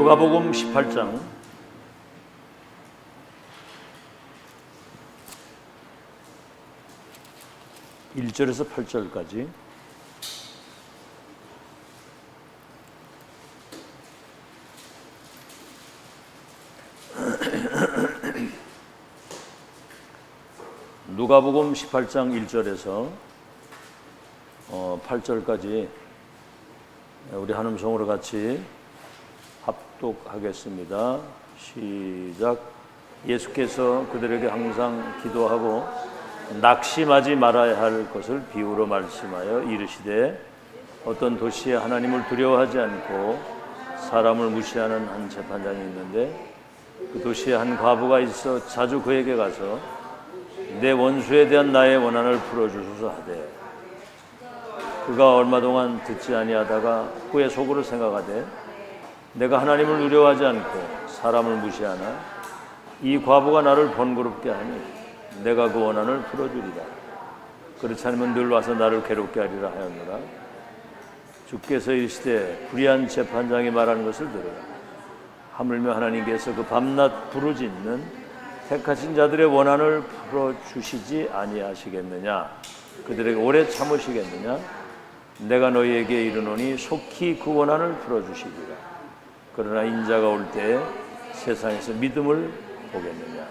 누가복음 18장 1절에서 8절까지. 누가복음 18장 1절에서 8절까지 우리 한음성으로 같이 합독하겠습니다. 시작. 예수께서 그들에게 항상 기도하고 낙심하지 말아야 할 것을 비유로 말씀하여 이르시되, 어떤 도시에 하나님을 두려워하지 않고 사람을 무시하는 한 재판장이 있는데, 그 도시에 한 과부가 있어 자주 그에게 가서 내 원수에 대한 나의 원한을 풀어주소서 하되, 그가 얼마 동안 듣지 아니하다가 후에 속으로 생각하되, 내가 하나님을 두려워하지 않고 사람을 무시하나 이 과부가 나를 번거롭게 하니 내가 그 원한을 풀어주리라. 그렇지 않으면 늘 와서 나를 괴롭게 하리라 하였노라. 주께서 이르시되, 불의한 재판장이 말하는 것을 들으라. 하물며 하나님께서 그 밤낮 부르짖는 택하신 자들의 원한을 풀어주시지 아니하시겠느냐? 그들에게 오래 참으시겠느냐? 내가 너희에게 이르노니 속히 그 원한을 풀어주시리라. 그러나 인자가 올 때 세상에서 믿음을 보겠느냐?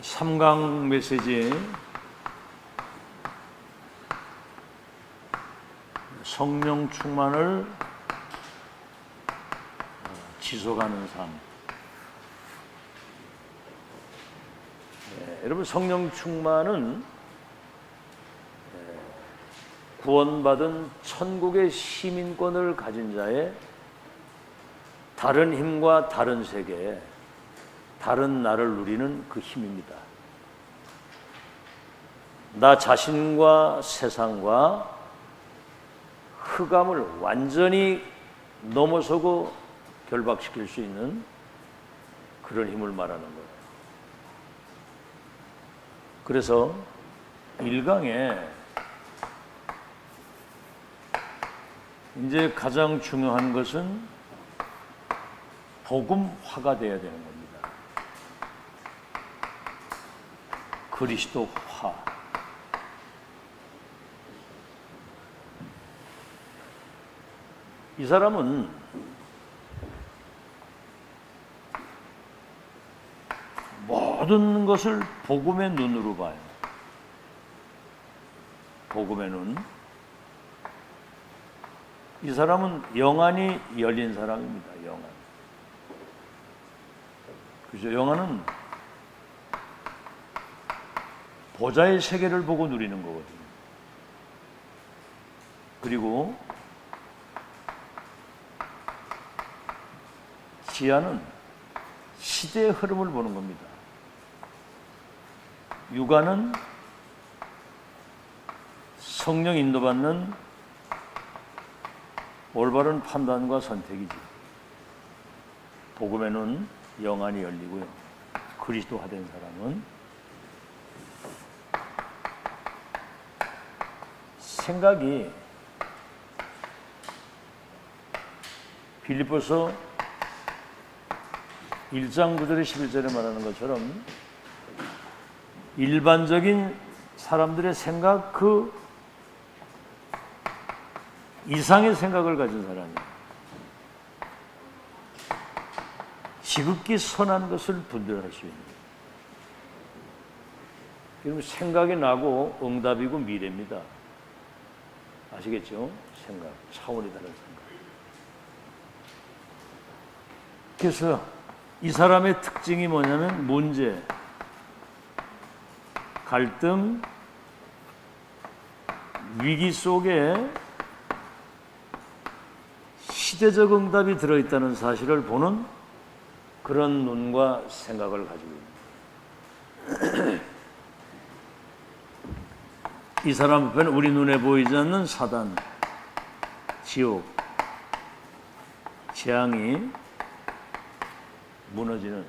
삼강 메시지, 성령 충만을 지속하는 삶. 여러분, 성령 충만은 구원받은 천국의 시민권을 가진 자의 다른 힘과 다른 세계, 다른 나를 누리는 그 힘입니다. 나 자신과 세상과 흑암을 완전히 넘어서고 결박시킬 수 있는 그런 힘을 말하는 거예요. 그래서 1강에 이제 가장 중요한 것은 복음화가 되어야 되는 겁니다. 그리스도화. 이 사람은 모든 것을 복음의 눈으로 봐요. 복음의 눈. 이 사람은 영안이 열린 사람입니다. 영안. 그죠? 영안은 보좌의 세계를 보고 누리는 거거든요. 그리고 지하는 시대의 흐름을 보는 겁니다. 육안은 성령 인도받는 올바른 판단과 선택이지. 복음의 눈, 영안이 열리고요. 그리스도화된 사람은 생각이 빌립보서 1장 9절에 11절에 말하는 것처럼 일반적인 사람들의 생각 그 이상의 생각을 가진 사람이에요. 지극히 선한 것을 분별할 수 있는. 그러면 생각이 나고 응답이고 미래입니다. 아시겠죠? 생각, 차원이 다른 생각. 그래서 이 사람의 특징이 뭐냐면 문제, 갈등, 위기 속에 시대적 응답이 들어있다는 사실을 보는 그런 눈과 생각을 가지고 있습니다. 이 사람 앞에는 우리 눈에 보이지 않는 사단, 지옥, 재앙이 무너지는,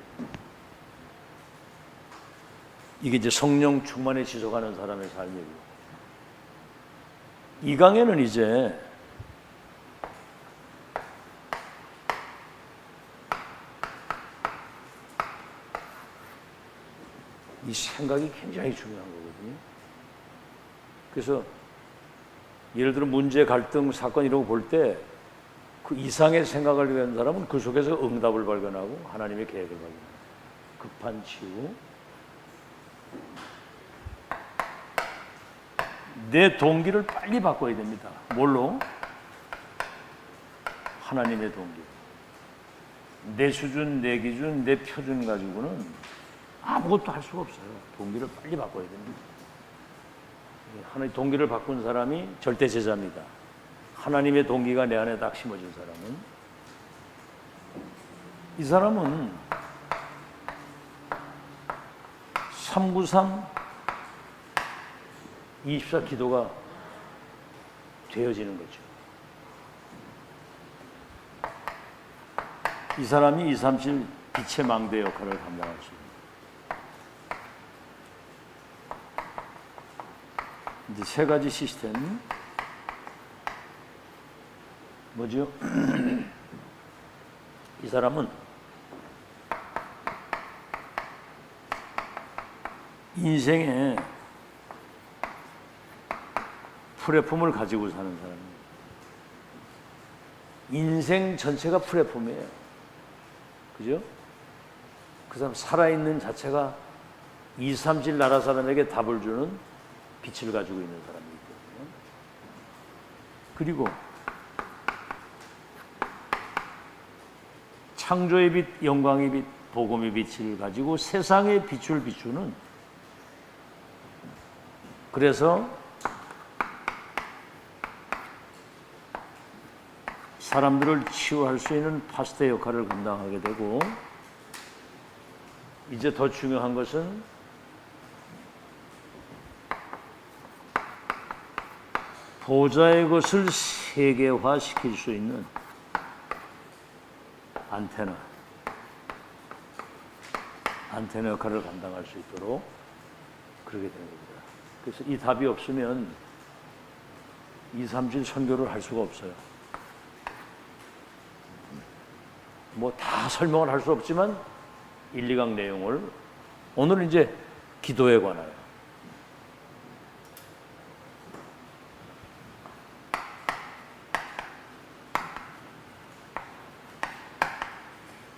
이게 이제 성령 충만에 지속하는 사람의 삶이고, 이 강에는 이제 이 생각이 굉장히 중요한 거거든요. 그래서 예를 들어 문제, 갈등, 사건 이런 거 볼 때 그 이상의 생각을 가진 사람은 그 속에서 응답을 발견하고 하나님의 계획을 발견하고 급한 치유. 내 동기를 빨리 바꿔야 됩니다. 뭘로? 하나님의 동기. 내 수준, 내 기준, 내 표준 가지고는 아무것도 할 수가 없어요. 동기를 빨리 바꿔야 됩니다. 하나님 동기를 바꾼 사람이 절대 제자입니다. 하나님의 동기가 내 안에 딱 심어진 사람은, 이 사람은 393 24 기도가 되어지는 거죠. 이 사람이 237 빛의 망대 역할을 감당할 수 있습니다. 이제 세 가지 시스템 뭐죠? 이 사람은 인생에 플랫폼을 가지고 사는 사람이에요. 인생 전체가 플랫폼이에요. 그죠? 그 사람 살아있는 자체가 237 나라 사람에게 답을 주는 빛을 가지고 있는 사람이기 때문에. 그리고 창조의 빛, 영광의 빛, 복음의 빛을 가지고 세상의 빛을 비추는, 그래서 사람들을 치유할 수 있는 파스터 역할을 감당하게 되고, 이제 더 중요한 것은 보좌의 것을 세계화시킬 수 있는 안테나 역할을 감당할 수 있도록 그러게 되는 겁니다. 그래서 이 답이 없으면 237 선교를 할 수가 없어요. 뭐 다 설명을 할 수 없지만 1, 2강 내용을, 오늘은 이제 기도에 관하여.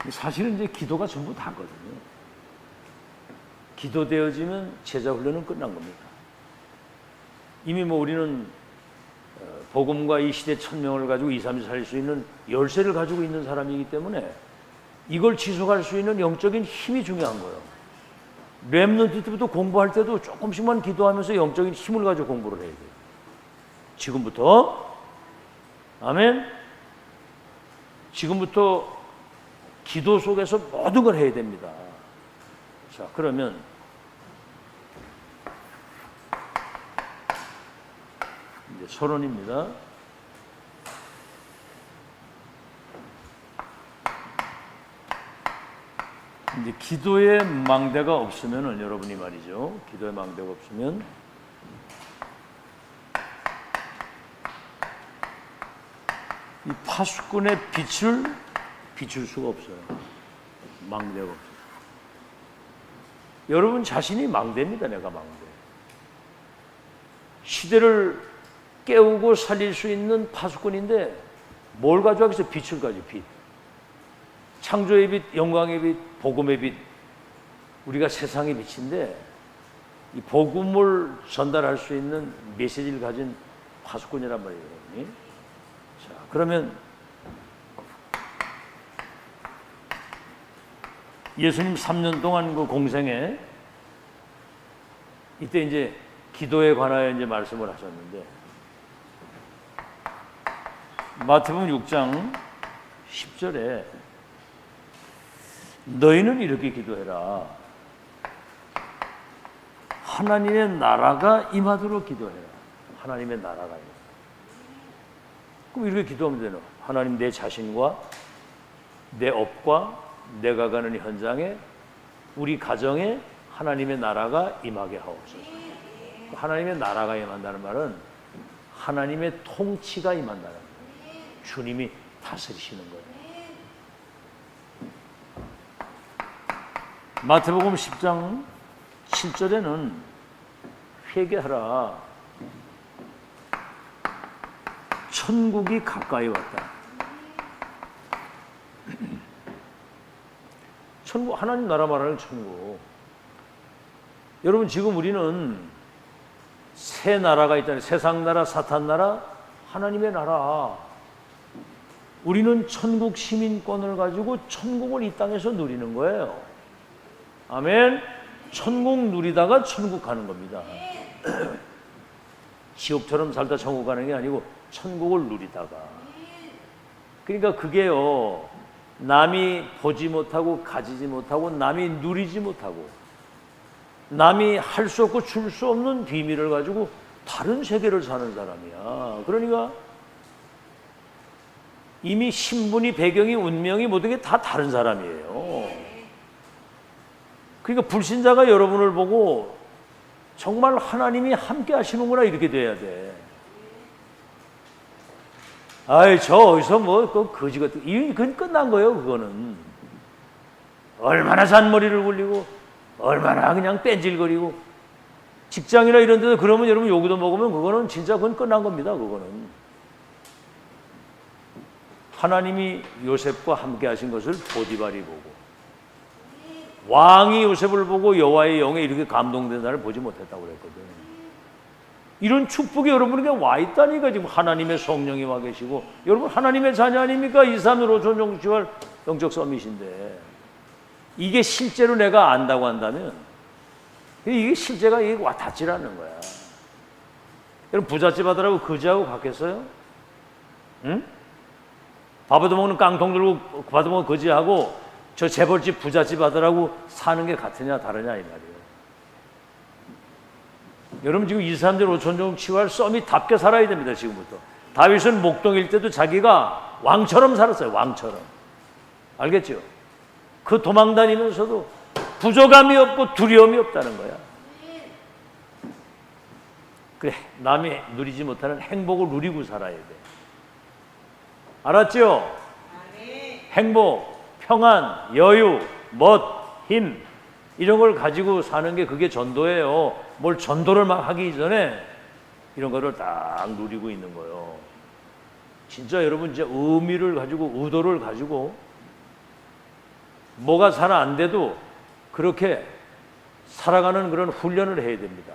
사실은 이제 기도가 전부 다거든요. 기도되어지면 제자 훈련은 끝난 겁니다. 이미 뭐 우리는 복음과 이 시대 천명을 가지고 2, 3, 4 살 수 있는 열쇠를 가지고 있는 사람이기 때문에 이걸 지속할 수 있는 영적인 힘이 중요한 거예요. 렘넌트 때부터 공부할 때도 조금씩만 기도하면서 영적인 힘을 가지고 공부를 해야 돼요. 지금부터. 아멘. 지금부터 기도 속에서 모든 걸 해야 됩니다. 자, 그러면 이제 서론입니다. 이제 기도의 망대가 없으면은, 여러분이 말이죠, 기도의 망대가 없으면 이 파수꾼의 빛을 비출 수가 없어요. 망대가 없어요. 여러분 자신이 망대입니다. 내가 망대. 시대를 깨우고 살릴 수 있는 파수꾼인데 뭘 가져가겠어요? 빛을 가지고. 빛. 창조의 빛, 영광의 빛, 복음의 빛. 우리가 세상의 빛인데 이 복음을 전달할 수 있는 메시지를 가진 파수꾼이란 말이에요. 여러분이. 자, 그러면 예수님 3년 동안 그 공생에 이때 이제 기도에 관하여 이제 말씀을 하셨는데, 마태복음 6장 10절에 너희는 이렇게 기도해라. 하나님의 나라가 임하도록 기도해라. 하나님의 나라가 임하도록. 그럼 이렇게 기도하면 되나? 하나님, 내 자신과 내 업과 내가 가는 현장에, 우리 가정에 하나님의 나라가 임하게 하옵소서. 하나님의 나라가 임한다는 말은 하나님의 통치가 임한다는 거예요. 주님이 다스리시는 거예요. 마태복음 10장 7절에는 회개하라. 천국이 가까이 왔다. 천국, 하나님 나라 말하는 천국. 여러분, 지금 우리는 새 나라가 있잖아요. 세상 나라, 사탄 나라, 하나님의 나라. 우리는 천국 시민권을 가지고 천국을 이 땅에서 누리는 거예요. 아멘. 천국 누리다가 천국 가는 겁니다. 지옥처럼 살다 천국 가는 게 아니고 천국을 누리다가. 그러니까 그게요, 남이 보지 못하고 가지지 못하고 남이 누리지 못하고 남이 할 수 없고 줄 수 없는 비밀을 가지고 다른 세계를 사는 사람이야. 그러니까 이미 신분이, 배경이, 운명이 모든 게 다 다른 사람이에요. 그러니까 불신자가 여러분을 보고 정말 하나님이 함께 하시는구나 이렇게 돼야 돼. 아이, 저 어디서 뭐 그 거지 같은, 이건 끝난 거예요. 그거는 얼마나 잔머리를 굴리고 얼마나 그냥 뺀질거리고 직장이나 이런 데서 그러면 여러분 요기도 먹으면 그거는 진짜 그건 끝난 겁니다. 그거는 하나님이 요셉과 함께 하신 것을 보디발이 보고 왕이 요셉을 보고 여호와의 영에 이렇게 감동된 날을 보지 못했다고 그랬거든. 이런 축복이 여러분에게 와 있다니까. 지금 하나님의 성령이 와 계시고 여러분 하나님의 자녀 아닙니까? 2, 3, 5, 전종지월 영적 서밋인데 이게 실제로 내가 안다고 한다면 이게 실제가 이게 와 닿지라는 거야. 여러분 부잣집 아들하고 거지하고 같겠어요? 응? 밥 얻어먹는 깡통 들고 밥 얻어먹는 거지하고 저 재벌집 부잣집 아들하고 사는 게 같으냐 다르냐 이 말이에요. 여러분 지금 2, 3절 5천종 치유할 썸이답게 살아야 됩니다. 지금부터. 다윗은 목동일 때도 자기가 왕처럼 살았어요. 왕처럼. 알겠죠? 그 도망다니면서도 부족함이 없고 두려움이 없다는 거야. 그래, 남이 누리지 못하는 행복을 누리고 살아야 돼. 알았죠? 행복, 평안, 여유, 멋, 힘 이런 걸 가지고 사는 게 그게 전도예요. 뭘 전도를 막 하기 전에 이런 거를 딱 누리고 있는 거예요. 진짜 여러분 진짜 의미를 가지고 의도를 가지고 뭐가 잘 안 돼도 그렇게 살아가는 그런 훈련을 해야 됩니다.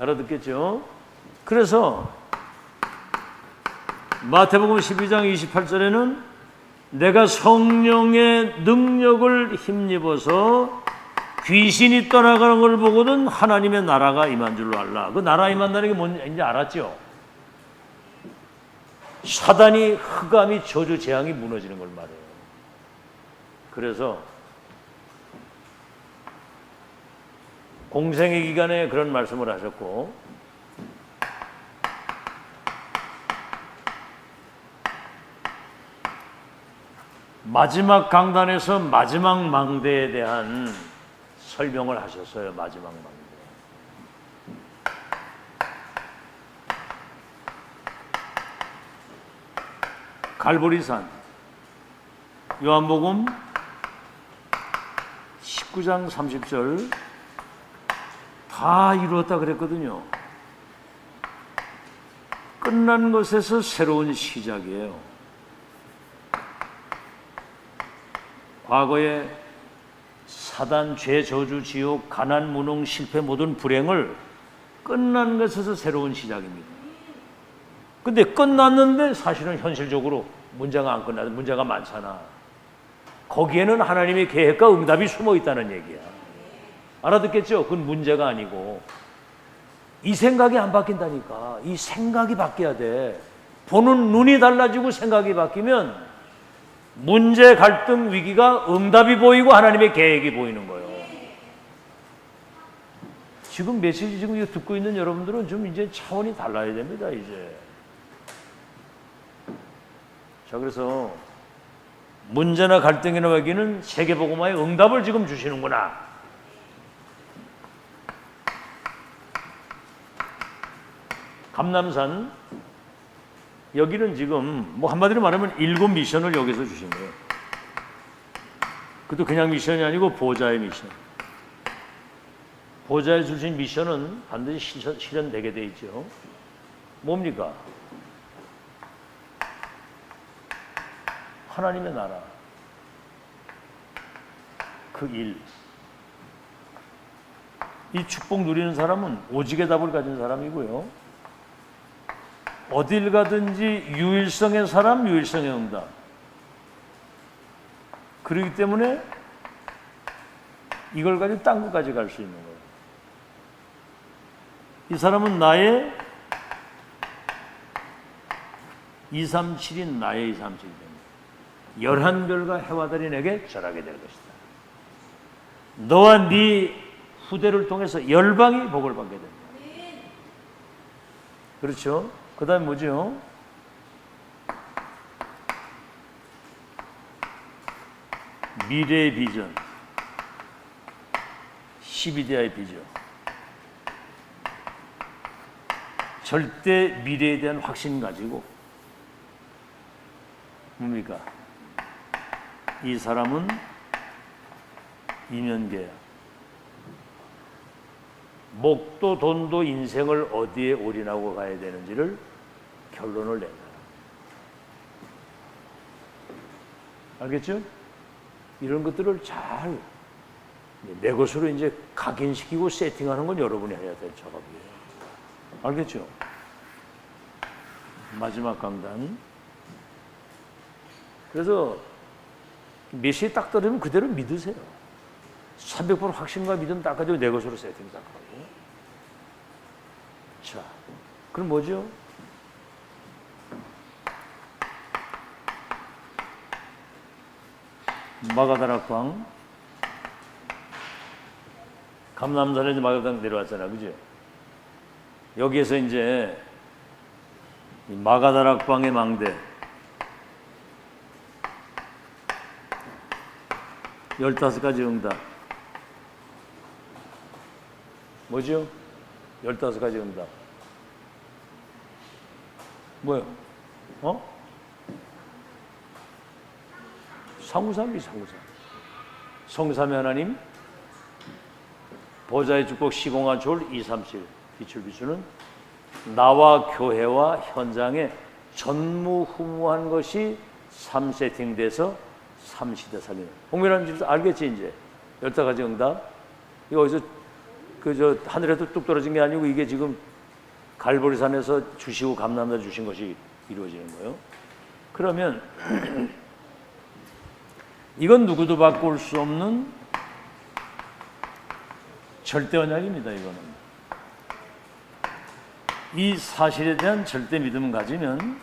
알아듣겠죠? 그래서 마태복음 12장 28절에는 내가 성령의 능력을 힘입어서 귀신이 떠나가는 걸 보고는 하나님의 나라가 임한 줄로 알라. 그 나라 임한다는 게 뭔지 알았죠? 사단이, 흑암이, 저주, 재앙이 무너지는 걸 말해요. 그래서 공생의 기간에 그런 말씀을 하셨고 마지막 강단에서 마지막 망대에 대한 설명을 하셨어요. 마지막 망대. 갈보리산 요한복음 19장 30절 다 이루었다 그랬거든요. 끝난 것에서 새로운 시작이에요. 과거에 사단, 죄, 저주, 지옥, 가난, 무능, 실패 모든 불행을 끝난 것에서 새로운 시작입니다. 근데 끝났는데 사실은 현실적으로 문제가 안 끝나서 문제가 많잖아. 거기에는 하나님의 계획과 응답이 숨어 있다는 얘기야. 알아듣겠죠? 그건 문제가 아니고 이 생각이 안 바뀐다니까. 이 생각이 바뀌어야 돼. 보는 눈이 달라지고 생각이 바뀌면 문제, 갈등, 위기가 응답이 보이고 하나님의 계획이 보이는 거예요. 지금 메시지 지금 이거 듣고 있는 여러분들은 좀 이제 차원이 달라야 됩니다. 이제. 자, 그래서 문제나 갈등이나 위기는 세계복음화의 응답을 지금 주시는구나. 감남산 여기는 지금 뭐 한마디로 말하면 7 미션을 여기서 주신 거예요. 그것도 그냥 미션이 아니고 보좌의 미션. 보좌에 주신 미션은 반드시 실현되게 돼 있죠. 뭡니까? 하나님의 나라, 그 일. 이 축복 누리는 사람은 오직의 답을 가진 사람이고요. 어딜 가든지 유일성의 사람, 유일성의 응답. 그렇기 때문에 이걸 가지고 딴 곳까지 갈 수 있는 거예요. 이 사람은 나의 237인 나의 237입니다. 11별과 해와 달이 내게 절하게 될 것이다. 너와 네 후대를 통해서 열방이 복을 받게 된다. 그렇죠? 그 다음에 뭐죠? 미래의 비전, 12대의 비전. 절대 미래에 대한 확신 가지고 뭡니까? 이 사람은 인연계야. 목도 돈도 인생을 어디에 올인하고 가야 되는지를 결론을 낸다. 알겠죠? 이런 것들을 잘 내 것으로 이제 각인시키고 세팅하는 건 여러분이 해야 될 작업이에요. 알겠죠? 마지막 강단. 그래서 메시지 딱 떨어지면 그대로 믿으세요. 300% 확신과 믿음 딱 가지고 내 것으로 세팅 딱 하고. 자, 그럼 뭐죠? 마가다락방. 감남산에 이제 마가다락 내려왔잖아, 그죠? 여기에서 이제 마가다락방의 망대 15가지 응답. 뭐죠? 15가지 응답. 뭐요? 상우삼이 상우삼. 성삼의 하나님, 보좌의 축복 시공한 졸 237 비출비추는 나와 교회와 현장에 전무후무한 것이 3세팅돼서 3시대 살리는. 홍민환 집사 알겠지 이제? 15가지 응답. 이거 어디서 저 하늘에서 뚝 떨어진 게 아니고 이게 지금 갈보리산에서 주시고 감남자 주신 것이 이루어지는 거예요. 그러면 이건 누구도 바꿀 수 없는 절대 언약입니다. 이거는 이 사실에 대한 절대 믿음을 가지면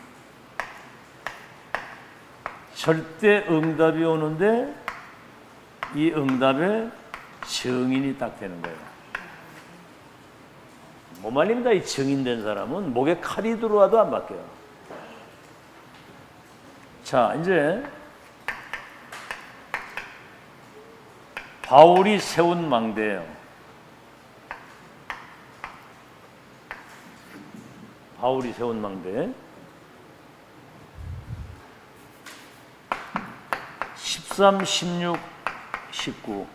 절대 응답이 오는데 이 응답의 증인이 딱 되는 거예요. 뭐 말입니다. 이 증인된 사람은 목에 칼이 들어와도 안 바뀌어요. 자, 이제 바울이 세운 망대예요. 바울이 세운 망대. 13, 16, 19.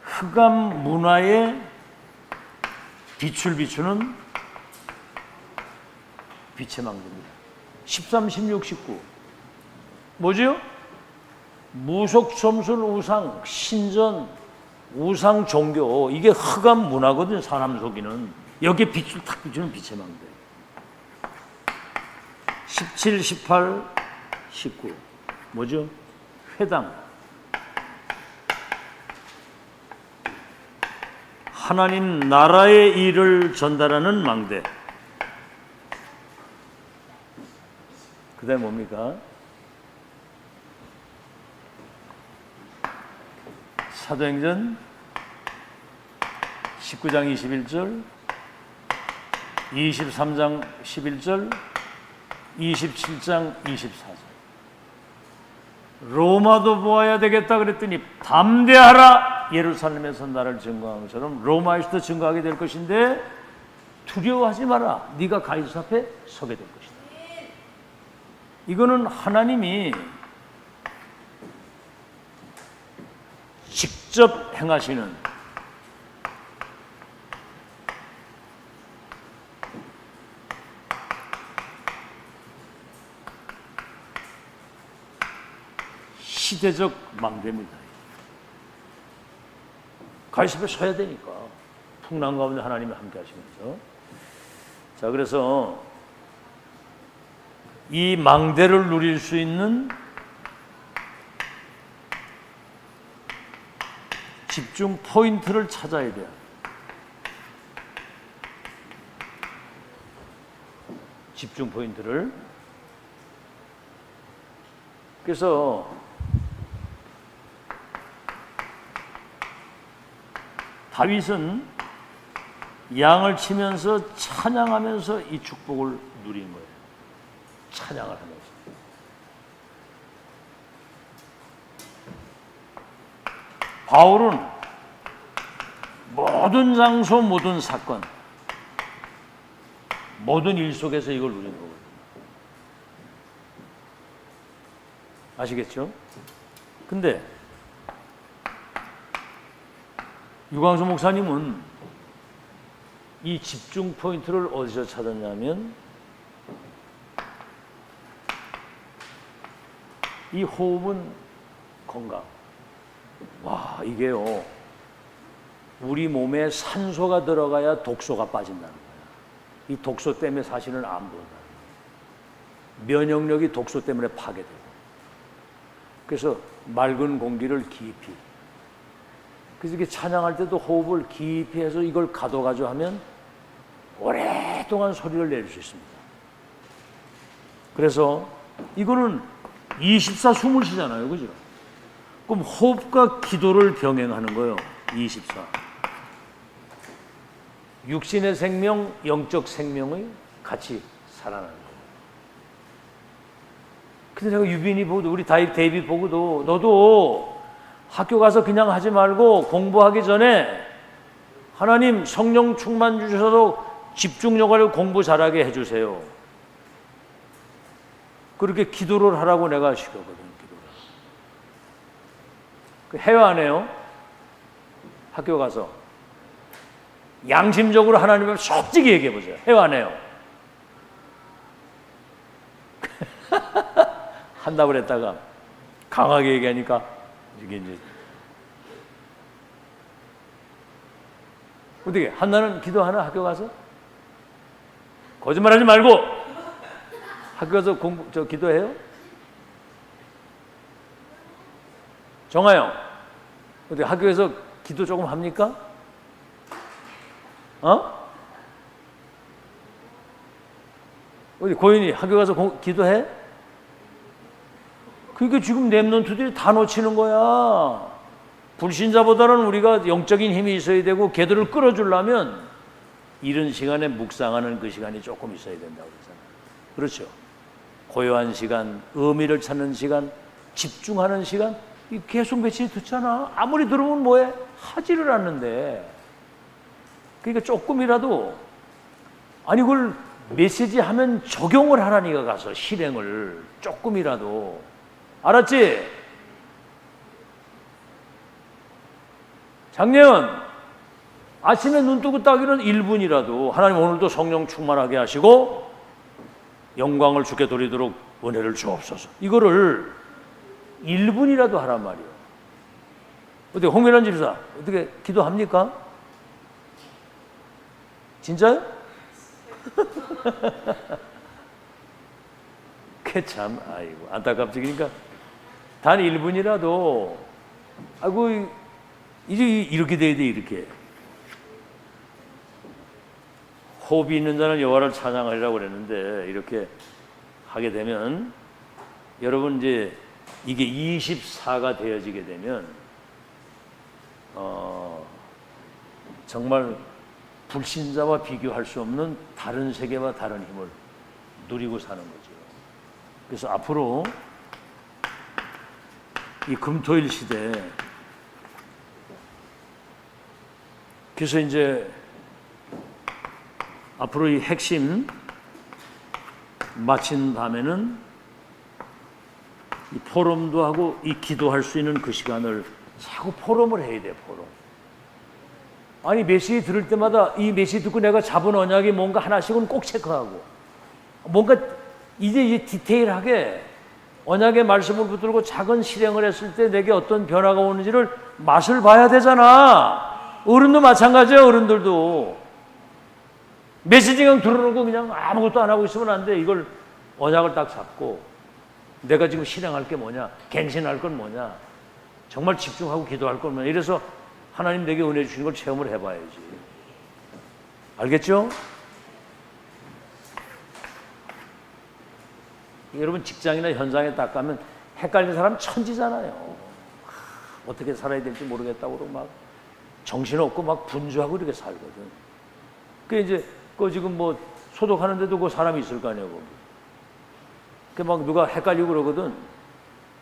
흑암 문화에 빛을 비추는 빛의 망대입니다. 13, 16, 19. 뭐죠? 무속, 점술, 우상, 신전, 우상 종교, 이게 흑암 문화거든. 사람 속이는. 여기에 빛을 탁 비추는 빛의 망대. 17, 18, 19. 뭐죠? 회당. 하나님 나라의 일을 전달하는 망대. 그 다음에 뭡니까? 사도행전 19장 21절, 23장 11절, 27장 24절. 로마도 보아야 되겠다 그랬더니 담대하라. 네가 예루살렘에서 나를 증거한 것처럼 로마에서도 증거하게 될 것인데 두려워하지 마라. 네가 가이사 앞에 서게 될 것이다. 이거는 하나님이 직접 행하시는 시대적 망대입니다. 가이사 앞에 서야 되니까 풍랑 가운데 하나님이 함께 하시면서. 자, 그래서 이 망대를 누릴 수 있는 집중 포인트를 찾아야 돼요. 집중 포인트를. 그래서 다윗은 양을 치면서 찬양하면서 이 축복을 누린 거예요. 찬양을 하면서. 바울은 모든 장소, 모든 사건, 모든 일 속에서 이걸 누린 거거든요. 아시겠죠? 근데 유광수 목사님은 이 집중 포인트를 어디서 찾았냐면 이 호흡은 건강. 와, 이게요, 우리 몸에 산소가 들어가야 독소가 빠진다는 거예요. 이 독소 때문에 사실은 암도 온다는 거예요. 면역력이 독소 때문에 파괴되고. 그래서 맑은 공기를 깊이. 그래서 이렇게 찬양할 때도 호흡을 깊이 해서 이걸 가둬가지고 하면 오랫동안 소리를 낼 수 있습니다. 그래서 이거는 24 숨을 쉬잖아요. 그죠? 그럼 호흡과 기도를 병행하는 거예요. 24. 육신의 생명, 영적 생명의 같이 살아나는 거예요. 근데 제가 유빈이 보고도, 우리 데이비 보고도, 너도 학교 가서 그냥 하지 말고 공부하기 전에 하나님 성령 충만 주셔서 집중력을 공부 잘하게 해주세요. 그렇게 기도를 하라고 내가 시켰거든. 기도를. 해요, 안 해요? 학교 가서 양심적으로 하나님을 솔직히 얘기해 보세요. 해요, 안 해요? 한다고 그랬다가 강하게 얘기하니까 이게 이제 어떻게 한나는 기도하나? 학교 가서? 거짓말하지 말고 학교 가서 기도해요? 정아영, 어떻게 학교에서 기도 조금 합니까? 어디 고인이 학교 가서 기도해? 그러니까 지금 랩런트들이 다 놓치는 거야. 불신자보다는 우리가 영적인 힘이 있어야 되고 걔들을 끌어주려면 이런 시간에 묵상하는 그 시간이 조금 있어야 된다고 그러잖아요. 그렇죠? 고요한 시간, 의미를 찾는 시간, 집중하는 시간, 계속 며칠 듣잖아. 아무리 들으면 뭐해? 하지를 않는데. 그러니까 조금이라도, 아니 그걸 메시지 하면 적용을 하라니까, 가서 실행을 조금이라도. 알았지? 작년 아침에 눈 뜨고 따기는 1분이라도 하나님 오늘도 성령 충만하게 하시고 영광을 주께 돌리도록 은혜를 주옵소서. 이거를 1분이라도 하란 말이에요. 어떻게 홍민환 집사 어떻게 기도합니까? 진짜요? 그 참, 아이고 안타깝지. 그러니까 단 1분이라도, 아이고 이제 이렇게 돼야 돼. 이렇게 호흡이 있는 자는 여호와를 찬양하리라고 그랬는데, 이렇게 하게 되면 여러분 이제 이게 24가 되어지게 되면 정말 불신자와 비교할 수 없는 다른 세계와 다른 힘을 누리고 사는 거죠. 그래서 앞으로 이 금토일 시대에 그래서 이제 앞으로 이 핵심 마친 다음에는 이 포럼도 하고 이 기도할 수 있는 그 시간을 자꾸 포럼을 해야 돼. 포럼. 아니 메시지 들을 때마다 이 메시지 듣고 내가 잡은 언약이 뭔가 하나씩은 꼭 체크하고, 뭔가 이제 디테일하게 언약의 말씀을 붙들고 작은 실행을 했을 때 내게 어떤 변화가 오는지를 맛을 봐야 되잖아. 어른도 마찬가지야. 어른들도 메시지 그냥 들어놓고 그냥 아무것도 안 하고 있으면 안 돼. 이걸 언약을 딱 잡고 내가 지금 실행할 게 뭐냐, 갱신할 건 뭐냐, 정말 집중하고 기도할 건 뭐냐. 이래서 하나님 내게 은혜 주시는 걸 체험을 해봐야지. 알겠죠? 여러분 직장이나 현장에 딱 가면 헷갈리는 사람 천지잖아요. 어떻게 살아야 될지 모르겠다고 그러고 막 정신없고 막 분주하고 이렇게 살거든. 그 이제 그 지금 뭐 소독하는데도 그 사람이 있을 거 아니에요. 그 막 누가 헷갈리고 그러거든.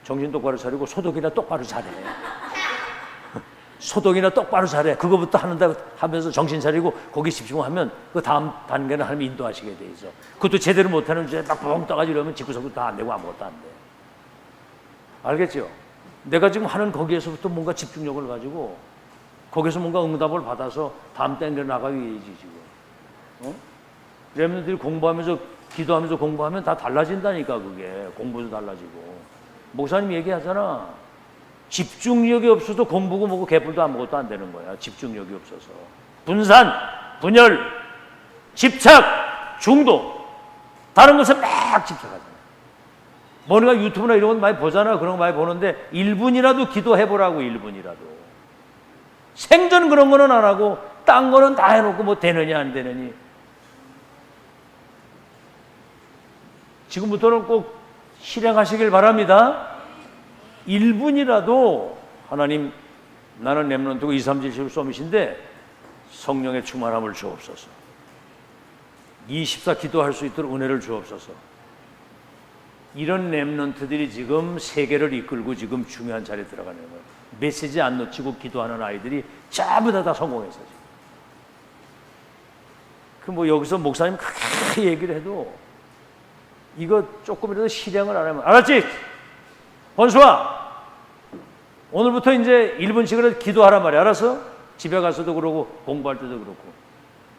정신 똑바로 차리고 소독이나 똑바로 잘해. 소독이나 똑바로 잘해. 그거부터 하는다 하면서 정신 차리고 거기 집중하면 그 다음 단계는 하나님이 인도하시게 돼 있어. 그것도 제대로 못하는 주에 막 뻥 떠가지고 이러면 집구석도 다 안 되고 아무것도 안 돼. 알겠죠? 내가 지금 하는 거기에서부터 뭔가 집중력을 가지고 거기서 뭔가 응답을 받아서 다음 단계로 나가기 위해지 지금. 렘넌트들이 공부하면서 기도하면서 공부하면 다 달라진다니까. 그게 공부도 달라지고. 목사님 얘기하잖아. 집중력이 없어서 공부고 뭐고 개뿔도 아무것도 안 되는 거야. 집중력이 없어서. 분산, 분열, 집착, 중독. 다른 것에 막 집착하잖아. 뭐가 유튜브나 이런 건 많이 보잖아. 그런 거 많이 보는데 1분이라도 기도해보라고. 1분이라도. 생전 그런 거는 안 하고 딴 거는 다 해놓고 뭐 되느냐 안 되느니. 지금부터는 꼭 실행하시길 바랍니다. 1분이라도 하나님, 나는 렘넌트고 2, 3, 7 쏘미신데 성령의 충만함을 주옵소서. 24 기도할 수 있도록 은혜를 주옵소서. 이런 렘넌트들이 지금 세계를 이끌고 지금 중요한 자리에 들어가는 거예요. 메시지 안 놓치고 기도하는 아이들이 전부 다 성공했어. 그 뭐 여기서 목사님 크게 얘기를 해도 이거 조금이라도 실행을 안 하면, 알았지? 번수아, 오늘부터 이제 1분씩이라도 기도하란 말이야. 알았어? 집에 가서도 그러고 공부할 때도 그렇고.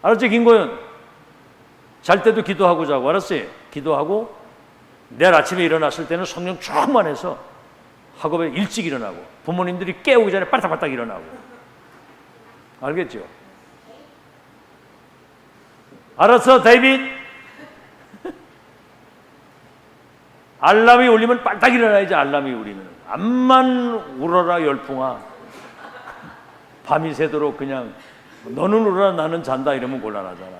알았지? 김고현, 잘 때도 기도하고 자고. 알았지? 기도하고 내일 아침에 일어났을 때는 성령 충만해서 학업에 일찍 일어나고 부모님들이 깨우기 전에 빠딱빠딱 일어나고. 알겠죠? 알았어, 데이빗? 알람이 울리면 빨딱 일어나야지. 알람이 울리면 암만 울어라 열풍아. 밤이 새도록 그냥 너는 울어라 나는 잔다 이러면 곤란하잖아.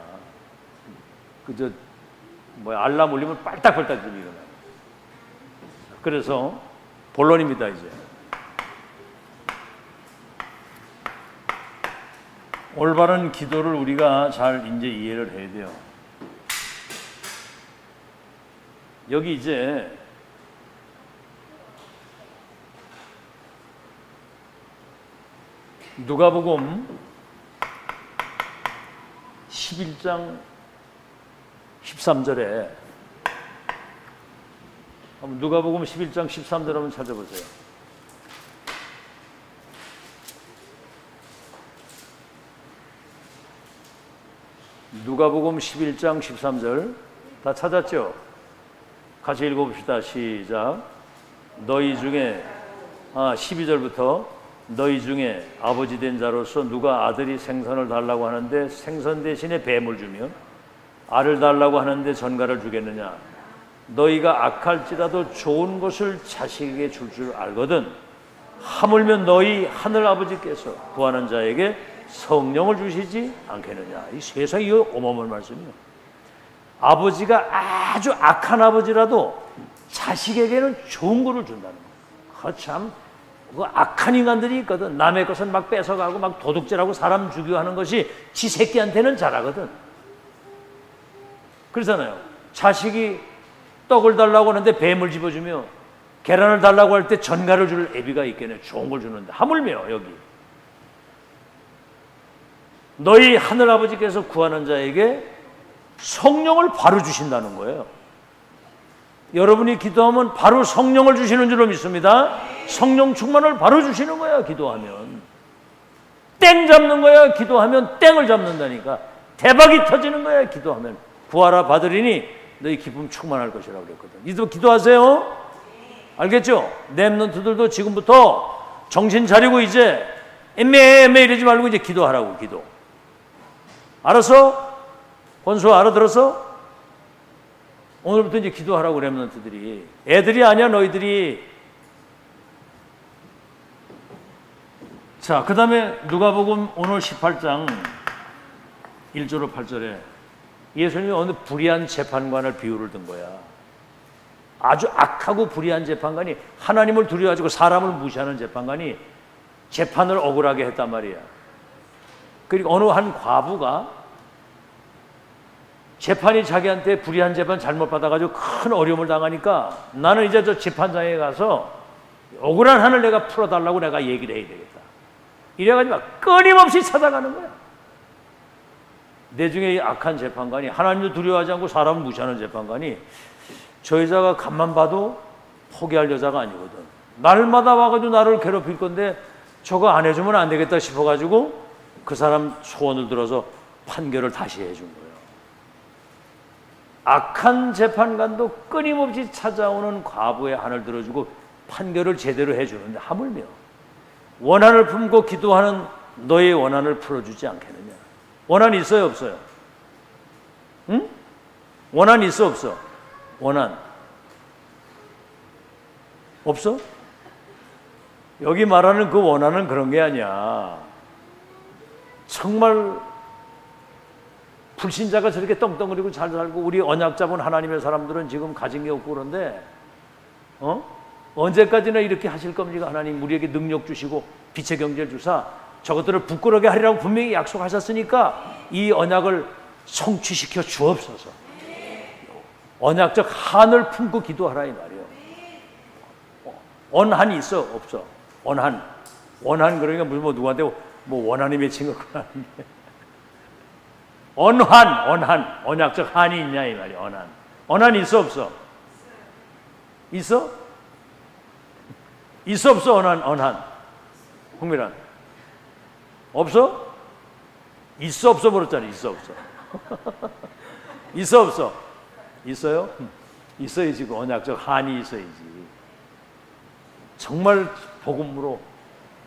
그저 뭐 알람 울리면 빨딱빨딱 좀 일어나. 그래서 본론입니다. 이제 올바른 기도를 우리가 잘 이제 이해를 해야 돼요. 여기 이제 누가복음 11장 13절에 누가복음 11장 13절 한번 찾아보세요. 누가복음 11장 13절 다 찾았죠? 같이 읽어봅시다. 시작. 너희 중에 12절부터 너희 중에 아버지 된 자로서 누가 아들이 생선을 달라고 하는데 생선 대신에 뱀을 주며 알을 달라고 하는데 전갈을 주겠느냐. 너희가 악할지라도 좋은 것을 자식에게 줄 줄 알거든. 하물며 너희 하늘 아버지께서 구하는 자에게 성령을 주시지 않겠느냐. 이 세상에 이거 어마어마한 말씀이에요. 아버지가 아주 악한 아버지라도 자식에게는 좋은 거를 준다는 거예요. 참, 그 악한 인간들이 있거든. 남의 것은 막 뺏어가고 막 도둑질하고 사람 죽이고 하는 것이 지 새끼한테는 잘하거든. 그러잖아요. 자식이 떡을 달라고 하는데 뱀을 집어주며 계란을 달라고 할 때 전갈을 줄 애비가 있겠네. 좋은 걸 주는데. 하물며 여기 너희 하늘아버지께서 구하는 자에게 성령을 바로 주신다는 거예요. 여러분이 기도하면 바로 성령을 주시는 줄로 믿습니다. 성령 충만을 바로 주시는 거야. 기도하면 땡 잡는 거야. 기도하면 땡을 잡는다니까. 대박이 터지는 거야. 기도하면 구하라 받으리니 너희 기쁨 충만할 것이라고 그랬거든. 기도하세요. 알겠죠? 렘넌트들도 지금부터 정신 차리고 이제 애매애매 이러지 말고 이제 기도하라고. 기도. 알았어? 권수 알아들었어? 오늘부터 이제 기도하라고. 렘넌트들이. 애들이 아니야 너희들이. 자, 그 다음에 누가복음 오늘 18장 1절로 8절에 예수님이 어느 불의한 재판관을 비유를 든 거야. 아주 악하고 불의한 재판관이, 하나님을 두려워가지고 사람을 무시하는 재판관이 재판을 억울하게 했단 말이야. 그리고 어느 한 과부가 재판이 자기한테 불의한 재판 잘못 받아가지고 큰 어려움을 당하니까 나는 이제 저 재판장에 가서 억울한 한을 내가 풀어달라고 내가 얘기를 해야 되겠다. 이래가지고 끊임없이 찾아가는 거야. 내중에 이 악한 재판관이, 하나님도 두려워하지 않고 사람을 무시하는 재판관이, 저 여자가 간만 봐도 포기할 여자가 아니거든. 날마다 와가지고 나를 괴롭힐 건데 저거 안 해주면 안 되겠다 싶어가지고 그 사람 소원을 들어서 판결을 다시 해준 거예요. 악한 재판관도 끊임없이 찾아오는 과부의 한을 들어주고 판결을 제대로 해주는데 하물며 원한을 품고 기도하는 너의 원한을 풀어주지 않겠느냐. 원한이 있어요 없어요? 응? 원한이 있어 없어? 원한 없어? 여기 말하는 그 원한은 그런 게 아니야. 정말 불신자가 저렇게 떵떵거리고 잘 살고 우리 언약 잡은 하나님의 사람들은 지금 가진 게 없고 그런데 언제까지나 이렇게 하실 겁니까? 하나님 우리에게 능력 주시고 빛의 경제를 주사 저것들을 부끄러게 하리라고 분명히 약속하셨으니까 이 언약을 성취시켜 주옵소서. 언약적 한을 품고 기도하라 이 말이에요. 언한이 있어 없어? 언한 그러니까 무슨 뭐 누구한테 뭐 원한이 맺힌 것 같은데 언약적 한이 있냐 이 말이야. 언한이 있어 없어? 있어? 있어 없어? 언한 홍미란 없어? 있어 없어 버렸잖아. 있어 없어? 있어 없어? 있어요? 있어야지. 그 언약적 한이 있어야지. 정말 복음으로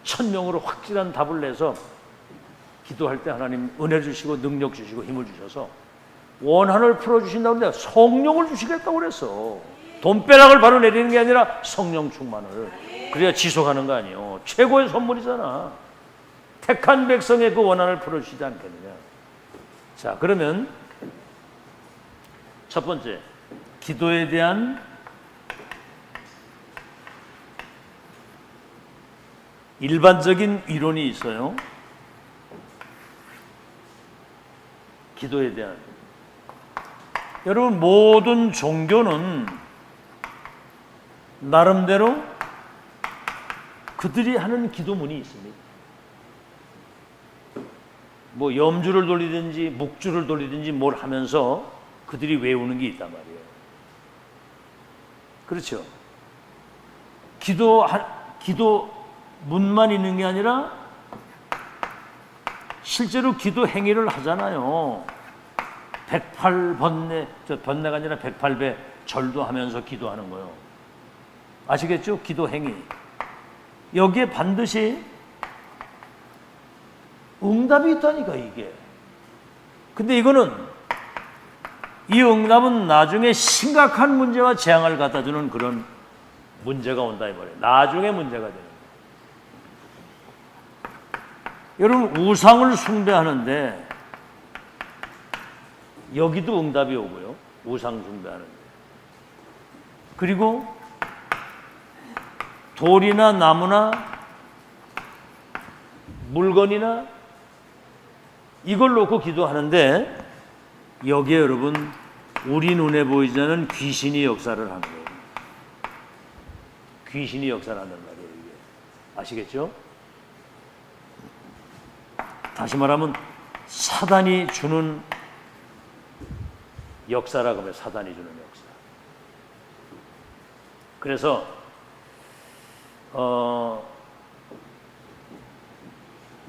천명으로 확실한 답을 내서 기도할 때 하나님 은혜 주시고 능력 주시고 힘을 주셔서 원한을 풀어주신다고 내가 성령을 주시겠다고 그랬어. 돈벼락을 바로 내리는 게 아니라 성령 충만을. 그래야 지속하는 거 아니에요. 최고의 선물이잖아. 택한 백성의 그 원한을 풀어주시지 않겠느냐. 자, 그러면 첫 번째, 기도에 대한 일반적인 이론이 있어요. 기도에 대한. 여러분, 모든 종교는 나름대로 그들이 하는 기도문이 있습니다. 뭐 염주를 돌리든지 묵주를 돌리든지 뭘 하면서 그들이 외우는 게 있단 말이에요. 그렇죠? 기도문만 있는 게 아니라 실제로 기도 행위를 하잖아요. 108번뇌, 번뇌가 아니라 108배 절도 하면서 기도하는 거예요. 아시겠죠? 기도 행위. 여기에 반드시 응답이 있다니까 이게. 근데 이거는 이 응답은 나중에 심각한 문제와 재앙을 갖다 주는 그런 문제가 온다 이 말이에요. 나중에 문제가 되는 거예요. 여러분 우상을 숭배하는데 여기도 응답이 오고요. 우상 숭배하는데. 그리고 돌이나 나무나 물건이나 이걸 놓고 기도하는데 여기에 여러분 우리 눈에 보이지 않는 귀신이 역사를 하는 거예요. 귀신이 역사를 한단 말이에요. 이게. 아시겠죠? 다시 말하면 사단이 주는 역사라고 해요. 사단이 주는 역사. 그래서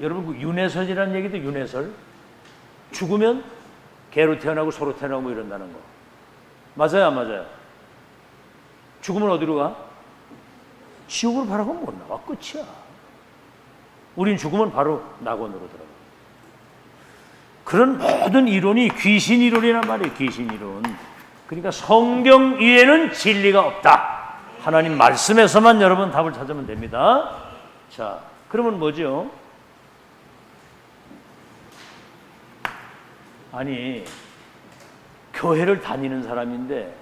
여러분 그 윤회설이라는 얘기도 윤회설. 죽으면 개로 태어나고 소로 태어나고 뭐 이런다는 거. 맞아요, 안 맞아요? 죽으면 어디로 가? 지옥으로 바로 가면 못 나와. 끝이야. 우린 죽으면 바로 낙원으로 들어가. 그런 모든 이론이 귀신 이론이란 말이에요. 귀신 이론. 그러니까 성경 이외에는 진리가 없다. 하나님 말씀에서만 여러분 답을 찾으면 됩니다. 자, 그러면 뭐죠? 아니, 교회를 다니는 사람인데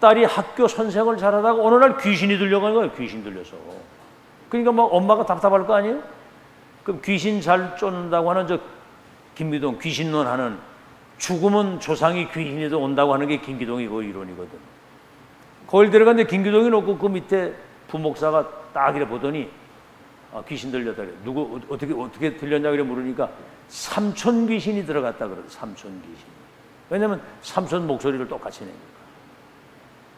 딸이 학교 선생을 잘하다가 어느 날 귀신이 들려가는 거예요. 귀신 들려서. 그러니까 뭐 엄마가 답답할 거 아니에요? 그럼 귀신 잘 쫓는다고 하는 저 김기동 귀신론 하는 죽으면 조상이 귀신이도 온다고 하는 게 김기동이 그 이론이거든. 거길 들어갔는데 김기동이 놓고 그 밑에 부목사가 딱 이래 보더니 귀신 들렸다 그래. 누구 어떻게 들렸냐 그래 물으니까 삼촌 귀신이 들어갔다 그러더라. 삼촌 귀신. 왜냐면 삼촌 목소리를 똑같이 내니까.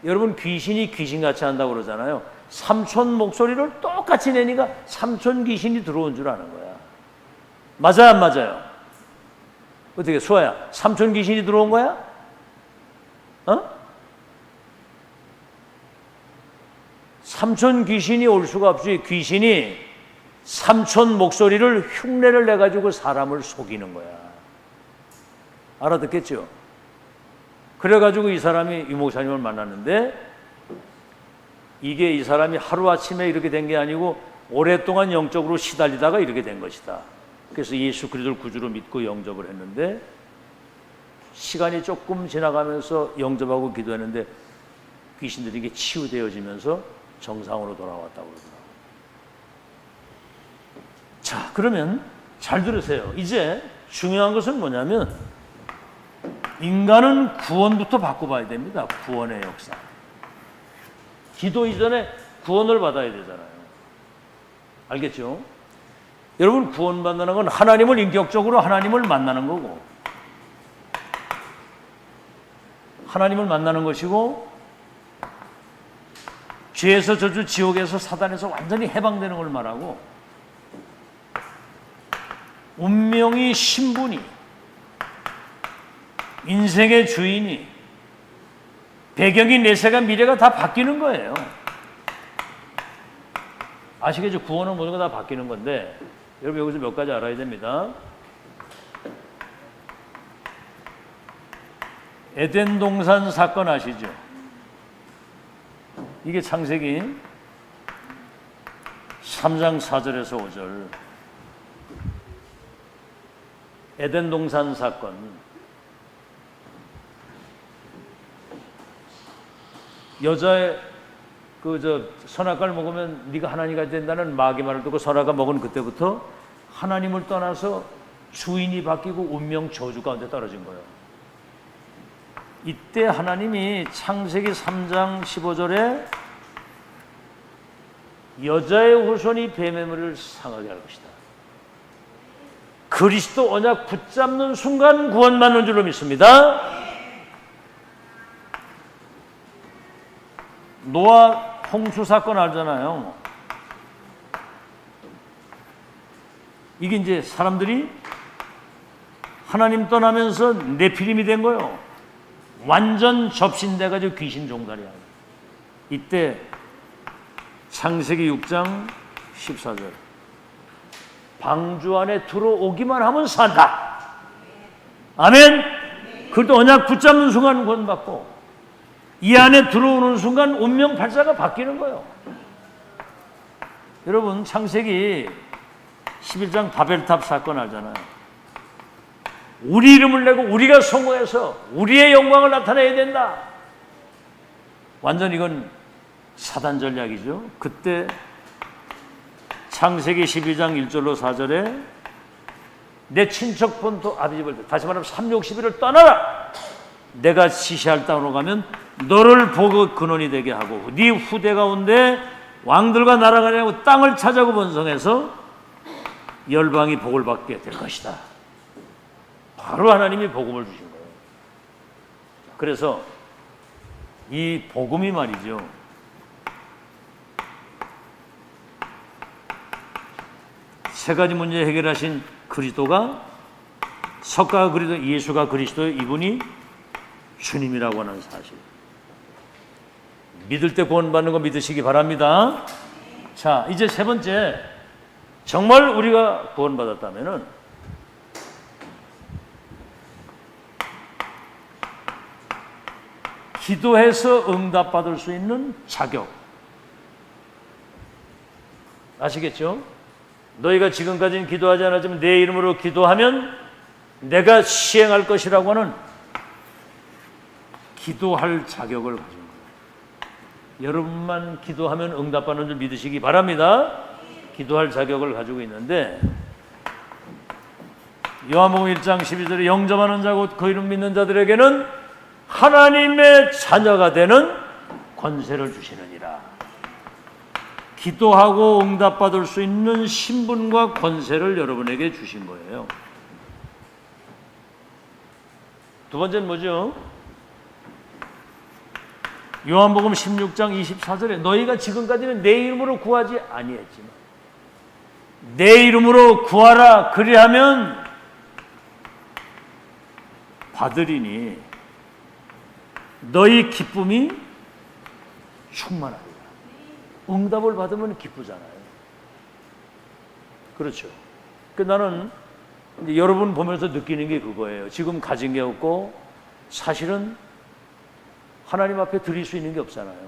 여러분 귀신이 귀신같이 한다고 그러잖아요. 삼촌 목소리를 똑같이 내니까 삼촌 귀신이 들어온 줄 아는 거야. 맞아요, 안 맞아요? 어떻게 수아야? 삼촌 귀신이 들어온 거야? 삼촌 귀신이 올 수가 없지. 귀신이 삼촌 목소리를 흉내를 내가지고 사람을 속이는 거야. 알아듣겠죠? 그래가지고 이 사람이 유 목사님을 만났는데 이게 이 사람이 하루아침에 이렇게 된 게 아니고 오랫동안 영적으로 시달리다가 이렇게 된 것이다. 그래서 예수 그리스도를 구주로 믿고 영접을 했는데 시간이 조금 지나가면서 영접하고 기도했는데 귀신들이 이게 치유되어지면서 정상으로 돌아왔다고 그러더라고요. 자, 그러면 잘 들으세요. 이제 중요한 것은 뭐냐면 인간은 구원부터 바꿔봐야 됩니다. 구원의 역사. 기도 이전에 구원을 받아야 되잖아요. 알겠죠? 여러분 구원받는 건 하나님을 인격적으로 하나님을 만나는 거고 하나님을 만나는 것이고 죄에서 저주 지옥에서 사단에서 완전히 해방되는 걸 말하고 운명이 신분이 인생의 주인이 배경이 내세가 미래가 다 바뀌는 거예요. 아시겠죠? 구원은 모든 거 다 바뀌는 건데 여러분 여기서 몇 가지 알아야 됩니다. 에덴 동산 사건 아시죠? 이게 창세기 3장 4절에서 5절. 에덴 동산 사건. 여자의 선악과를 먹으면 네가 하나님이 된다는 마귀 말을 듣고 선악과 먹은 그때부터 하나님을 떠나서 주인이 바뀌고 운명 저주 가운데 떨어진 거예요. 이때 하나님이 창세기 3장 15절에 여자의 후손이 뱀의 머리를 상하게 할 것이다. 그리스도 언약 붙잡는 순간 구원받는 줄로 믿습니다. 노아 홍수 사건 알잖아요. 이게 이제 사람들이 하나님 떠나면서 네피림이 된 거예요. 완전 접신돼가지고 귀신 종살이야. 이때 창세기 6장 14절. 방주 안에 들어오기만 하면 산다. 아멘. 그것도 언약 붙잡는 순간 구원받고 이 안에 들어오는 순간 운명 발사가 바뀌는 거예요. 여러분 창세기 11장 바벨탑 사건 알잖아요. 우리 이름을 내고 우리가 성공해서 우리의 영광을 나타내야 된다. 완전 이건 사단 전략이죠. 그때 창세기 12장 1절로 4절에 내 친척 본토 아비집을 다시 말하면 360일을 떠나라. 내가 지시할 땅으로 가면 너를 보고 근원이 되게 하고 네 후대 가운데 왕들과 나라가 되고 땅을 차지하고 번성해서 열방이 복을 받게 될 것이다. 바로 하나님이 복음을 주신 거예요. 그래서 이 복음이 말이죠, 세 가지 문제 해결하신 그리스도가, 석가가 그리스도, 예수가 그리스도, 이분이 주님이라고 하는 사실. 믿을 때 구원받는 거 믿으시기 바랍니다. 자, 이제 세 번째, 정말 우리가 구원받았다면은 기도해서 응답받을 수 있는 자격. 아시겠죠? 너희가 지금까지는 기도하지 않았지만 내 이름으로 기도하면 내가 시행할 것이라고 하는 기도할 자격을 가진 거예요. 여러분만 기도하면 응답받는 줄 믿으시기 바랍니다. 기도할 자격을 가지고 있는데, 요한복음 1장 12절에 영접하는 자 곧 그 이름 믿는 자들에게는 하나님의 자녀가 되는 권세를 주시느니라. 기도하고 응답받을 수 있는 신분과 권세를 여러분에게 주신 거예요. 두 번째는 뭐죠? 요한복음 16장 24절에 너희가 지금까지는 내 이름으로 구하지 아니했지만 내 이름으로 구하라, 그리하면 받으리니 너희 기쁨이 충만하리라. 응답을 받으면 기쁘잖아요. 그렇죠. 나는 이제 여러분 보면서 느끼는 게 그거예요. 지금 가진 게 없고 사실은 하나님 앞에 드릴 수 있는 게 없잖아요.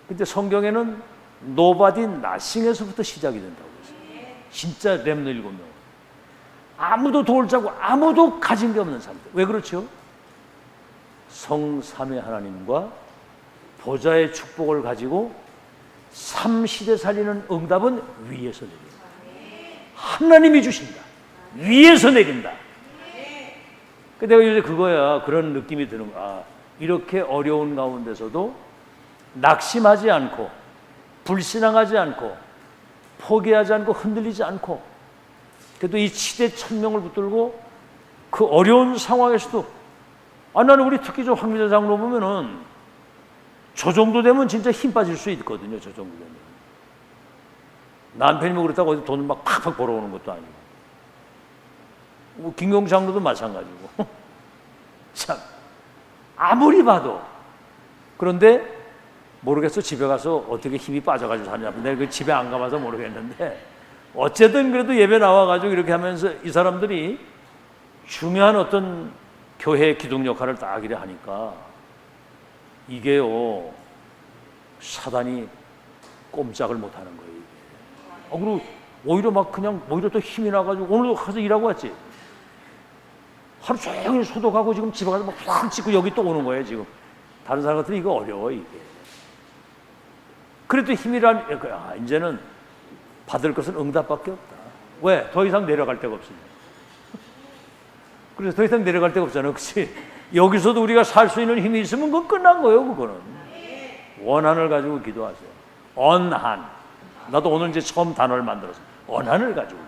근데 성경에는 nobody nothing에서부터 시작이 된다고 했어요. 진짜 렘너 7명. 아무도 도울 자고 아무도 가진 게 없는 사람들. 왜 그렇죠? 성삼위 하나님과 보좌의 축복을 가지고 삼시대 살리는 응답은 위에서 내린다. 하나님이 주신다. 위에서 내린다. 내가 요새 그거야. 그런 느낌이 드는 거야. 이렇게 어려운 가운데서도 낙심하지 않고 불신앙하지 않고 포기하지 않고 흔들리지 않고, 그래도 이 치대 천명을 붙들고 그 어려운 상황에서도, 나는 우리 특히 황미자 장로 보면은 저 정도 되면 진짜 힘 빠질 수 있거든요. 저 정도 되면. 남편이 뭐 그렇다고 어디 돈을 막 팍팍 벌어오는 것도 아니고. 김경 장로도 마찬가지고. 참, 아무리 봐도. 그런데 모르겠어. 집에 가서 어떻게 힘이 빠져가지고 사냐. 내가 그 집에 안 가봐서 모르겠는데, 어쨌든 그래도 예배 나와가지고 이렇게 하면서 이 사람들이 중요한 어떤 교회 기둥 역할을 딱 이래 하니까, 이게요, 사단이 꼼짝을 못 하는 거예요. 그리고 오히려 막 그냥 오히려 또 힘이 나가지고, 오늘도 가서 일하고 왔지. 하루 종일 소독하고 지금 집에 가서 막 팡 찍고 여기 또 오는 거예요, 지금. 다른 사람 같으면 이거 어려워, 이게. 그래도 힘이란, 이제는 받을 것은 응답밖에 없다. 왜? 더 이상 내려갈 데가 없으니까. 그래서 더 이상 내려갈 데가 없잖아요. 그치? 여기서도 우리가 살 수 있는 힘이 있으면 그건 끝난 거예요, 그거는. 원한을 가지고 기도하세요. 언한. 나도 오늘 이제 처음 단어를 만들었어요. 원한을 가지고.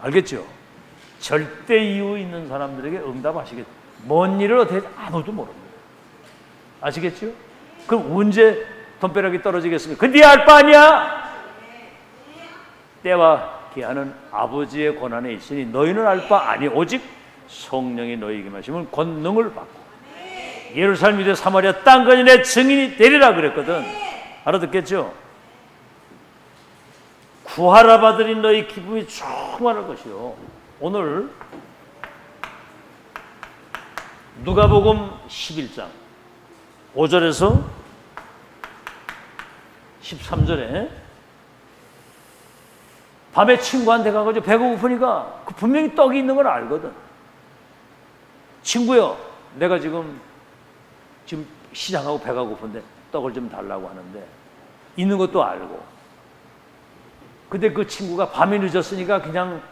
알겠죠? 절대 이유 있는 사람들에게 응답하시겠죠. 뭔 일을 어떻게 아무도 모릅니다. 아시겠죠? 그럼 언제 돈벼락이 떨어지겠습니까? 그 네 알 바 아니야? 때와 기한은 아버지의 권한에 있으니 너희는 알 바 아니. 오직 성령이 너희에게 마시면 권능을 받고 예루살렘 유대 사마리아 땅까지 내 증인이 되리라 그랬거든. 알아듣겠죠? 구하라 받으리 너희 기쁨이 충만할 것이요. 오늘 누가복음 11장 5절에서 13절에 밤에 친구한테 가가지고 배가 고프니까 그 분명히 떡이 있는 걸 알거든. 친구요, 내가 지금 시장하고 배가 고픈데 떡을 좀 달라고 하는데, 있는 것도 알고. 근데 그 친구가 밤이 늦었으니까 그냥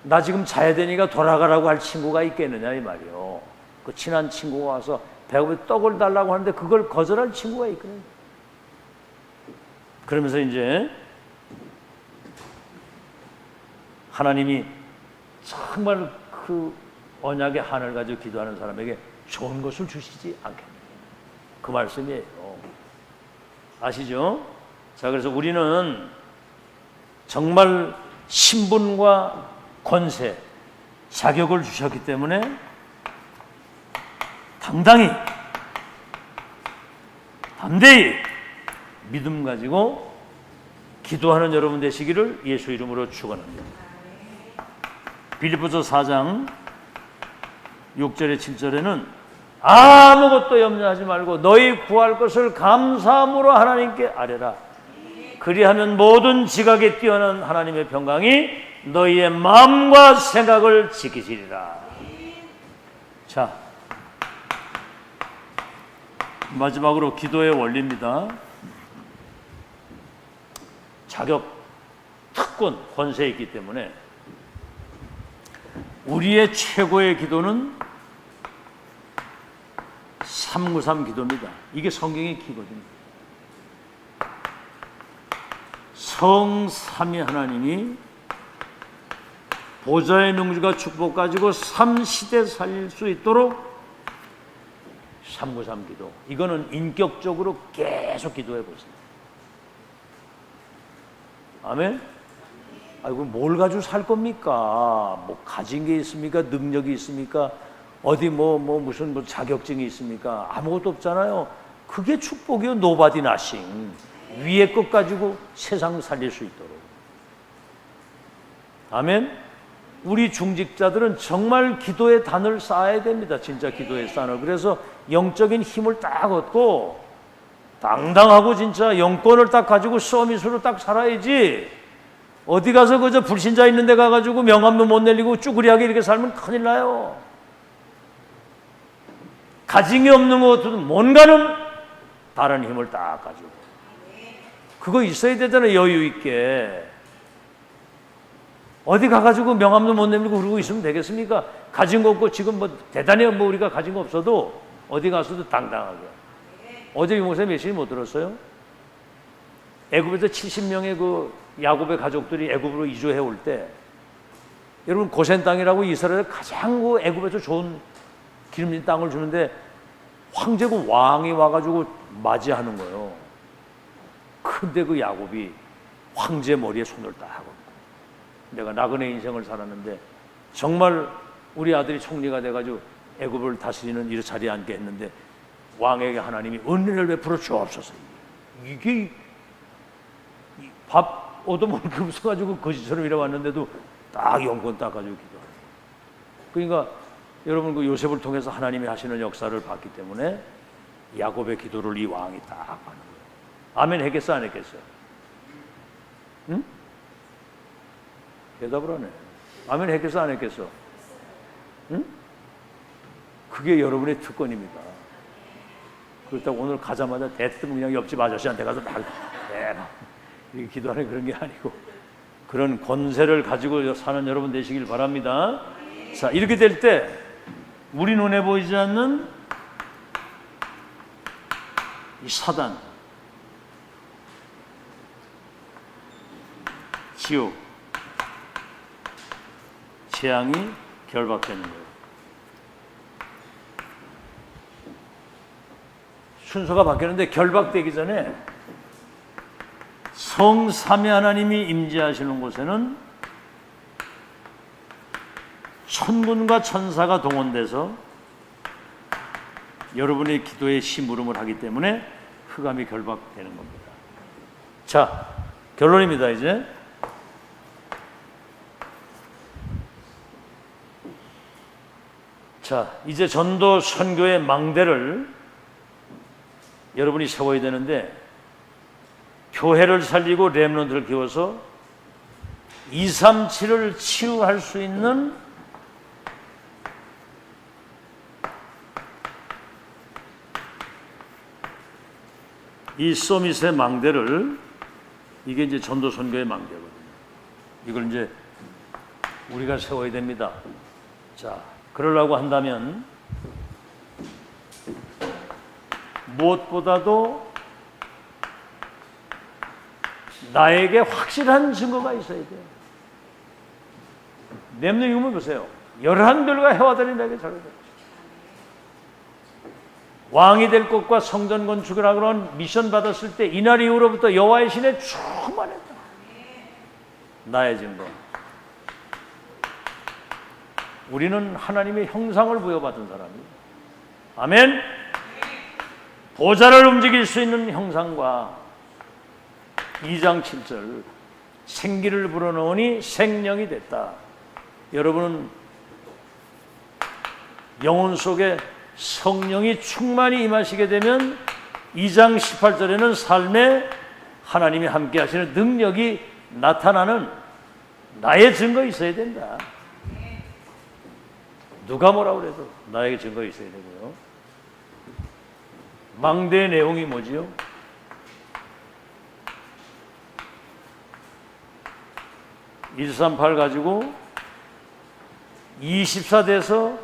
나 지금 자야 되니까 돌아가라고 할 친구가 있겠느냐 이 말이요. 그 친한 친구가 와서 배고프게 떡을 달라고 하는데 그걸 거절할 친구가 있거든요. 그러면서 이제 하나님이 정말 그 언약의 한을 가지고 기도하는 사람에게 좋은 것을 주시지 않겠느냐. 그 말씀이에요. 아시죠? 자, 그래서 우리는 정말 신분과 권세, 자격을 주셨기 때문에 당당히, 담대히 믿음 가지고 기도하는 여러분 되시기를 예수 이름으로 축원합니다. 빌립보서 4장 6절에 7절에는 아무것도 염려하지 말고 너희 구할 것을 감사함으로 하나님께 아뢰라. 그리하면 모든 지각에 뛰어난 하나님의 평강이 너희의 마음과 생각을 지키시리라. 자, 마지막으로 기도의 원리입니다. 자격, 특권, 권세에 있기 때문에 우리의 최고의 기도는 393 기도입니다. 이게 성경의 키거든요. 성삼위 하나님이 보좌의 능력과 축복 가지고 3시대 살릴 수 있도록 393 기도. 이거는 인격적으로 계속 기도해 보세요. 아멘? 아이고, 뭘 가지고 살 겁니까? 뭐 가진 게 있습니까? 능력이 있습니까? 어디 무슨 자격증이 있습니까? 아무것도 없잖아요. 그게 축복이요. 노바디 나싱. 위의 것 가지고 세상 살릴 수 있도록. 아멘? 우리 중직자들은 정말 기도의 단을 쌓아야 됩니다. 진짜 기도의 단을. 그래서 영적인 힘을 딱 얻고 당당하고 진짜 영권을 딱 가지고 서밋으로 딱 살아야지. 어디 가서 그저 불신자 있는 데 가가지고 명함도 못 내리고 쭈그리하게 이렇게 살면 큰일 나요. 가진 게 없는 것은 뭔가는 다른 힘을 딱 가지고. 그거 있어야 되잖아요. 여유 있게. 어디 가가지고 명함도 못 내밀고 그러고 있으면 되겠습니까? 가진 거 없고 지금 대단히 우리가 가진 거 없어도 어디 가서도 당당하게. 어제 유목사님 메시지 못 들었어요? 애굽에서 70명의 그 야곱의 가족들이 애굽으로 이주해 올 때, 여러분 고센 땅이라고 이스라엘 가장 그 애굽에서 좋은 기름진 땅을 주는데 황제고 왕이 와가지고 맞이하는 거예요. 근데 그 야곱이 황제 머리에 손을 딱 하고, 내가 나그네 인생을 살았는데 정말 우리 아들이 총리가 돼가지고 애굽을 다스리는 이 자리에 앉게 했는데 왕에게 하나님이 은혜를 베풀어 주옵소서. 이게 밥 얻어먹을 게 없어가지고 거지처럼 이래왔는데도 딱 영권 딱 가지고 기도하는. 그러니까 여러분 그 요셉을 통해서 하나님이 하시는 역사를 봤기 때문에 야곱의 기도를 이 왕이 딱 하는 거예요. 아멘 했겠어 안 했겠어? 응? 대답을 하네. 아멘 했겠어 안 했겠어? 응? 그게 여러분의 특권입니다. 그렇다고 오늘 가자마자 대뜸 그냥 옆집 아저씨한테 가서 막 이렇게 기도하는 그런 게 아니고, 그런 권세를 가지고 사는 여러분 되시길 바랍니다. 자, 이렇게 될 때 우리 눈에 보이지 않는 이 사단, 지옥, 재앙이 결박되는 거예요. 순서가 바뀌었는데 결박되기 전에 성삼위 하나님이 임재하시는 곳에는 천군과 천사가 동원돼서 여러분의 기도에 심부름을 하기 때문에 흑암이 결박되는 겁니다. 자, 결론입니다. 이제 전도 선교의 망대를 여러분이 세워야 되는데, 교회를 살리고 렘넌트를 키워서 237을 치유할 수 있는 이 서밋의 망대를, 이게 이제 전도 선교의 망대거든요. 이걸 이제 우리가 세워야 됩니다. 자, 그러려고 한다면 무엇보다도 나에게 확실한 증거가 있어야 돼요. 렘넌트 이름을 보세요. 11별과 해와들이 내게 절하게 되었다. 왕이 될 것과 성전 건축을 하고는 미션 받았을 때 이날 이후로부터 여호와의 신에 충만했다. 나의 증거. 우리는 하나님의 형상을 부여받은 사람이에요. 아멘. 보좌를 움직일 수 있는 형상과 2장 7절 생기를 불어넣으니 생명이 됐다. 여러분은 영혼 속에 성령이 충만히 임하시게 되면 2장 18절에는 삶에 하나님이 함께 하시는 능력이 나타나는 나의 증거 있어야 된다. 누가 뭐라 그래도 나에게 증거 있어야 되고요. 망대의 내용이 뭐지요? (138) 가지고 24 돼서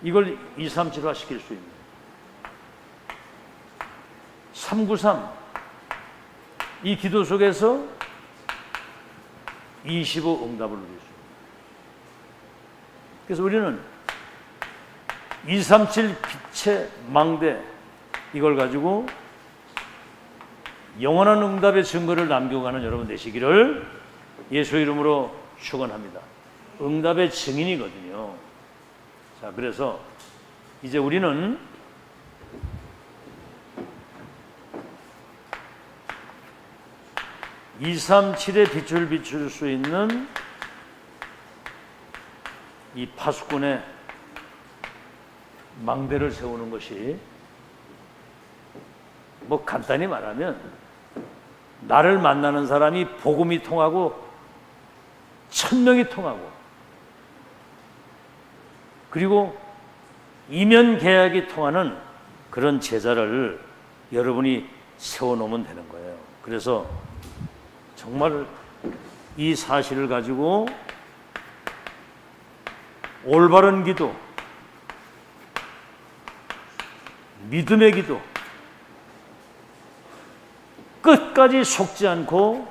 이걸 237화 시킬 수 있는 393 이 기도 속에서 25 응답을 누릴 수 있습니다. 그래서 우리는 237 빛의 망대 이걸 가지고 영원한 응답의 증거를 남기고 가는 여러분 되시기를 예수 이름으로 축원합니다. 응답의 증인이거든요. 자, 그래서 이제 우리는 (237의) 빛을 비출 수 있는 이 파수꾼의 망대를 세우는 것이 뭐 간단히 말하면 나를 만나는 사람이 복음이 통하고 1000명이 통하고 그리고 이면 계약이 통하는 그런 제자를 여러분이 세워놓으면 되는 거예요. 그래서 정말 이 사실을 가지고 올바른 기도, 믿음의 기도, 끝까지 속지 않고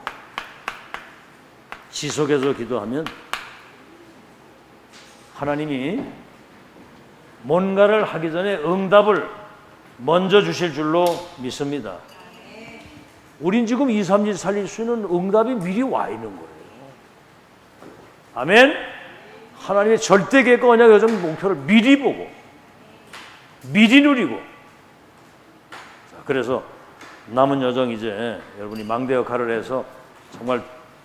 지속해서 기도하면 하나님이 뭔가를 하기 전에 응답을 먼저 주실 줄로 믿습니다. 우린 지금 2, 3일 살릴 수 있는 응답이 미리 와 있는 거예요. 아멘? 하나님의 절대 계획과 언약 여정 목표를 미리 보고 미리 누리고 자, 그래서 남은 여정 이제 여러분이 망대 역할을 해서 정말